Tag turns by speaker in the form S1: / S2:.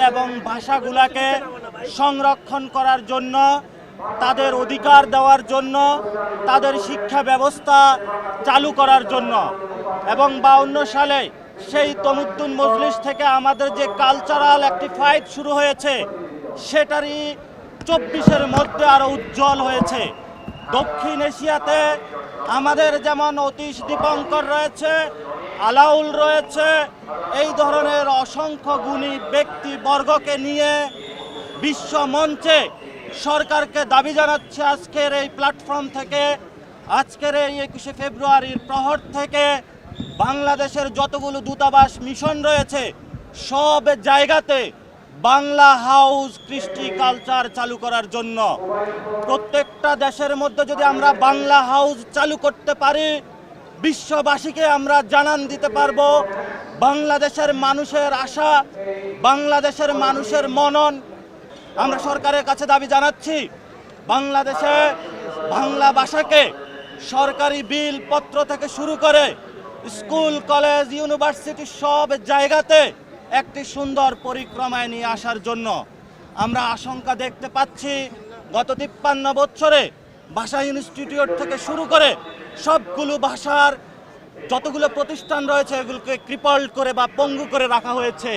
S1: এবং ভাষাগুলাকে সংরক্ষণ করার জন্য, তাদের অধিকার দেওয়ার জন্য, তাদের শিক্ষা ব্যবস্থা চালু করার জন্য। এবং 52 সালে সেই তমুদ্দুন মজলিস থেকে আমাদের যে কালচারাল একটি ফাইট শুরু হয়েছে, সেটারই 24-এর মধ্যে আরও উজ্জ্বল হয়েছে। দক্ষিণ এশিয়াতে আমাদের যেমন অতীশ দীপঙ্কর রয়েছে, আলাউল রয়েছে, এই ধরনের অসংখ্য গুণী ব্যক্তিবর্গকে নিয়ে বিশ্ব মঞ্চে সরকারকে দাবি জানাচ্ছে আজকের এই প্ল্যাটফর্ম থেকে, আজকের এই 21শে ফেব্রুয়ারির প্রহর থেকে বাংলাদেশের যতগুলো দূতাবাস মিশন রয়েছে সব জায়গাতে বাংলা হাউস কৃষ্টি কালচার চালু করার জন্য। প্রত্যেকটা দেশের মধ্যে যদি আমরা বাংলা হাউস চালু করতে পারি, বিশ্ববাসীকে আমরা জানান দিতে পারবো বাংলাদেশের মানুষের আশা, বাংলাদেশের মানুষের মনন। আমরা সরকারের কাছে দাবি জানাচ্ছি বাংলাদেশে বাংলা ভাষাকে সরকারি বিল পত্র থেকে শুরু করে স্কুল, কলেজ, ইউনিভার্সিটি সব জায়গাতে একটি সুন্দর পরিক্রমায় নিয়ে আসার জন্য। আমরা আশঙ্কা দেখতে পাচ্ছি গত 53 বছরে ভাষা ইনস্টিটিউট থেকে শুরু করে সবগুলো ভাষার যতগুলো প্রতিষ্ঠান রয়েছে এগুলোকে ক্রিপল্ড করে বা পঙ্গু করে রাখা হয়েছে।